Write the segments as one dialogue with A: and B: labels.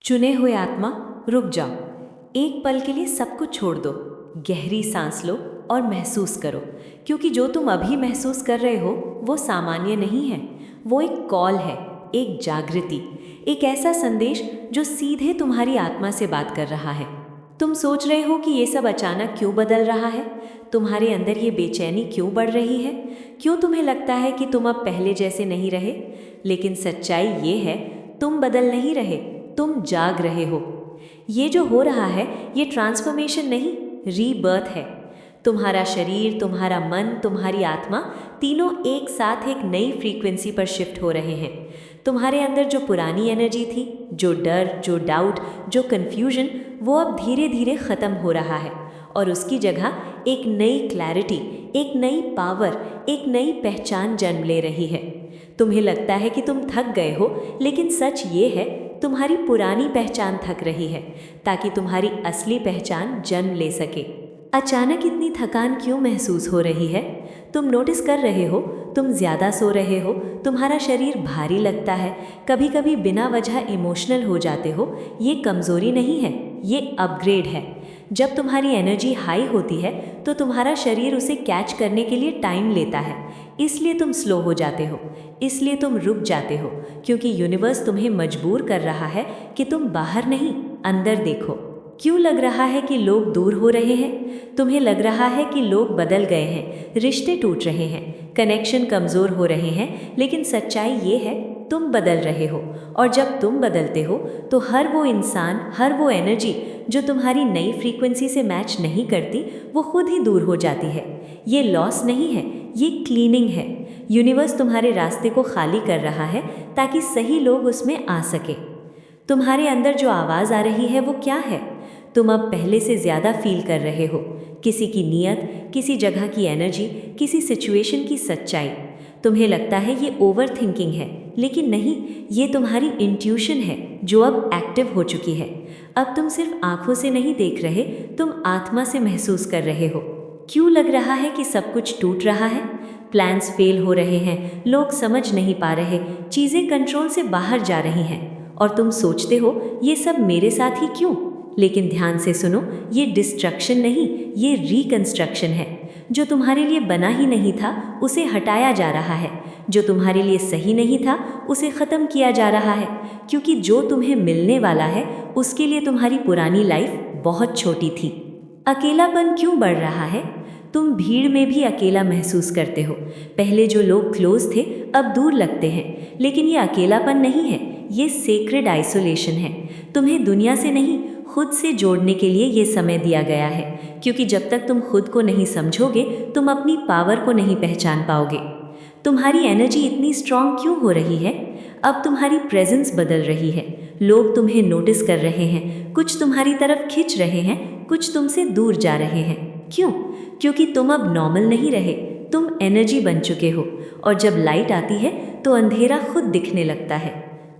A: चुने हुए आत्मा, रुक जाओ। एक पल के लिए सब कुछ छोड़ दो। गहरी सांस लो और महसूस करो, क्योंकि जो तुम अभी महसूस कर रहे हो वो सामान्य नहीं है। वो एक कॉल है, एक जागृति, एक ऐसा संदेश जो सीधे तुम्हारी आत्मा से बात कर रहा है। तुम सोच रहे हो कि ये सब अचानक क्यों बदल रहा है, तुम्हारे अंदर ये बेचैनी क्यों बढ़ रही है, क्यों तुम्हें लगता है कि तुम अब पहले जैसे नहीं रहे। लेकिन सच्चाई ये है, तुम बदल नहीं रहे, तुम जाग रहे हो। ये जो हो रहा है ये ट्रांसफॉर्मेशन नहीं, रीबर्थ है। तुम्हारा शरीर, तुम्हारा मन, तुम्हारी आत्मा तीनों एक साथ एक नई फ्रीक्वेंसी पर शिफ्ट हो रहे हैं। तुम्हारे अंदर जो पुरानी एनर्जी थी, जो डर, जो डाउट, जो कन्फ्यूजन, वो अब धीरे धीरे ख़त्म हो रहा है और उसकी जगह एक नई क्लैरिटी, एक नई पावर, एक नई पहचान जन्म ले रही है। तुम्हें लगता है कि तुम थक गए हो, लेकिन सच ये है, तुम्हारी पुरानी पहचान थक रही है ताकि तुम्हारी असली पहचान जन्म ले सके। अचानक इतनी थकान क्यों महसूस हो रही है? तुम नोटिस कर रहे हो, तुम ज़्यादा सो रहे हो, तुम्हारा शरीर भारी लगता है, कभी कभी बिना वजह इमोशनल हो जाते हो। ये कमज़ोरी नहीं है, ये अपग्रेड है। जब तुम्हारी एनर्जी हाई होती है तो तुम्हारा शरीर उसे कैच करने के लिए टाइम लेता है, इसलिए तुम स्लो हो जाते हो, इसलिए तुम रुक जाते हो, क्योंकि यूनिवर्स तुम्हें मजबूर कर रहा है कि तुम बाहर नहीं, अंदर देखो। क्यों लग रहा है कि लोग दूर हो रहे हैं? तुम्हें लग रहा है कि लोग बदल गए हैं, रिश्ते टूट रहे हैं, कनेक्शन कमज़ोर हो रहे हैं, लेकिन सच्चाई ये है, तुम बदल रहे हो। और जब तुम बदलते हो तो हर वो इंसान, हर वो एनर्जी जो तुम्हारी नई फ्रीक्वेंसी से मैच नहीं करती, वो खुद ही दूर हो जाती है। ये लॉस नहीं है, ये क्लीनिंग है। यूनिवर्स तुम्हारे रास्ते को खाली कर रहा है ताकि सही लोग उसमें आ सके। तुम्हारे अंदर जो आवाज़ आ रही है वो क्या है? तुम अब पहले से ज़्यादा फील कर रहे हो, किसी की नीयत, किसी जगह की एनर्जी, किसी सिचुएशन की सच्चाई। तुम्हें लगता है ये ओवर थिंकिंग है, लेकिन नहीं, ये तुम्हारी इंट्यूशन है जो अब एक्टिव हो चुकी है। अब तुम सिर्फ आंखों से नहीं देख रहे, तुम आत्मा से महसूस कर रहे हो। क्यों लग रहा है कि सब कुछ टूट रहा है? प्लान्स फेल हो रहे हैं, लोग समझ नहीं पा रहे, चीज़ें कंट्रोल से बाहर जा रही हैं, और तुम सोचते हो ये सब मेरे साथ ही क्यों? लेकिन ध्यान से सुनो, ये डिस्ट्रक्शन नहीं, ये रिकंस्ट्रक्शन है। जो तुम्हारे लिए बना ही नहीं था उसे हटाया जा रहा है, जो तुम्हारे लिए सही नहीं था उसे ख़त्म किया जा रहा है, क्योंकि जो तुम्हें मिलने वाला है उसके लिए तुम्हारी पुरानी लाइफ बहुत छोटी थी। अकेलापन क्यों बढ़ रहा है? तुम भीड़ में भी अकेला महसूस करते हो। पहले जो लोग क्लोज थे अब दूर लगते हैं, लेकिन ये अकेलापन नहीं है, ये सेक्रेड आइसोलेशन है। तुम्हें दुनिया से नहीं, खुद से जोड़ने के लिए ये समय दिया गया है, क्योंकि जब तक तुम खुद को नहीं समझोगे तुम अपनी पावर को नहीं पहचान पाओगे। तुम्हारी एनर्जी इतनी स्ट्रांग क्यों हो रही है? अब तुम्हारी प्रेजेंस बदल रही है, लोग तुम्हें नोटिस कर रहे हैं, कुछ तुम्हारी तरफ खिंच रहे हैं, कुछ तुमसे दूर जा रहे हैं। क्यों? क्योंकि तुम अब नॉर्मल नहीं रहे, तुम एनर्जी बन चुके हो, और जब लाइट आती है तो अंधेरा खुद दिखने लगता है।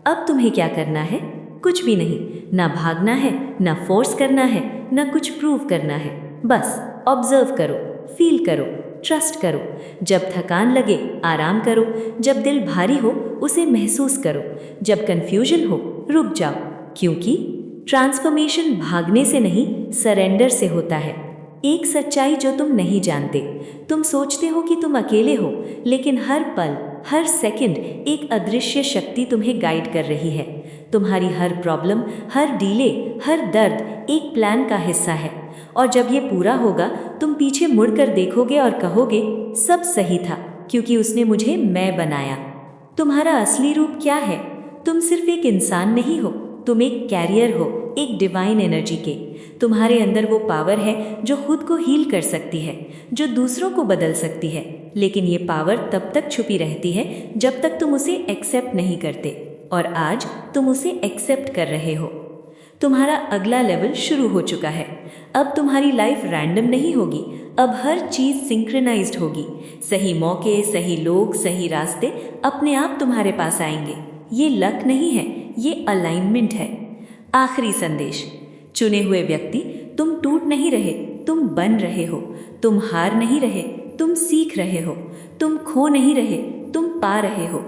A: अब तुम्हें क्या करना है? कुछ भी नहीं, ना भागना है, ना फोर्स करना है, ना कुछ प्रूव करना है। बस ऑब्जर्व करो, फील करो, ट्रस्ट करो। जब थकान लगे आराम करो, जब दिल भारी हो उसे महसूस करो, जब कन्फ्यूजन हो रुक जाओ, क्योंकि ट्रांसफॉर्मेशन भागने से नहीं, सरेंडर से होता है। एक सच्चाई जो तुम नहीं जानते, तुम सोचते हो कि तुम अकेले हो, लेकिन हर पल, हर सेकंड एक अदृश्य शक्ति तुम्हें गाइड कर रही है। तुम्हारी हर प्रॉब्लम, हर डिले, हर दर्द एक प्लान का हिस्सा है, और जब ये पूरा होगा तुम पीछे मुड़कर देखोगे और कहोगे सब सही था, क्योंकि उसने मुझे मैं बनाया। तुम्हारा असली रूप क्या है? तुम सिर्फ एक इंसान नहीं हो, तुम एक कैरियर हो, एक डिवाइन एनर्जी के। तुम्हारे अंदर वो पावर है जो खुद को हील कर सकती है, जो दूसरों को बदल सकती है, लेकिन ये पावर तब तक छुपी रहती है जब तक तुम उसे एक्सेप्ट नहीं करते, और आज तुम उसे एक्सेप्ट कर रहे हो। तुम्हारा अगला लेवल शुरू हो चुका है। अब तुम्हारी लाइफ रैंडम नहीं होगी, अब हर चीज़ सिंक्रोनाइज्ड होगी। सही मौके, सही लोग, सही रास्ते अपने आप तुम्हारे पास आएंगे। ये लक नहीं है, ये अलाइनमेंट है। आखिरी संदेश, चुने हुए व्यक्ति, तुम टूट नहीं रहे, तुम बन रहे हो। तुम हार नहीं रहे, तुम सीख रहे हो। तुम खो नहीं रहे, तुम पा रहे हो।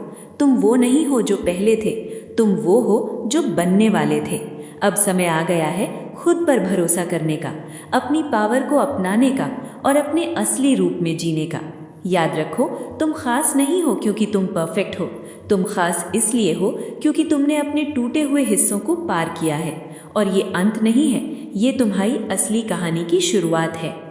A: तुम वो नहीं हो जो पहले थे, तुम वो हो जो बनने वाले थे। अब समय आ गया है खुद पर भरोसा करने का, अपनी पावर को अपनाने का और अपने असली रूप में जीने का। याद रखो, तुम खास नहीं हो क्योंकि तुम परफेक्ट हो। तुम खास इसलिए हो क्योंकि तुमने अपने टूटे हुए हिस्सों को पार किया है। और ये अंत नहीं है, ये तुम्हारी असली कहानी की शुरुआत है।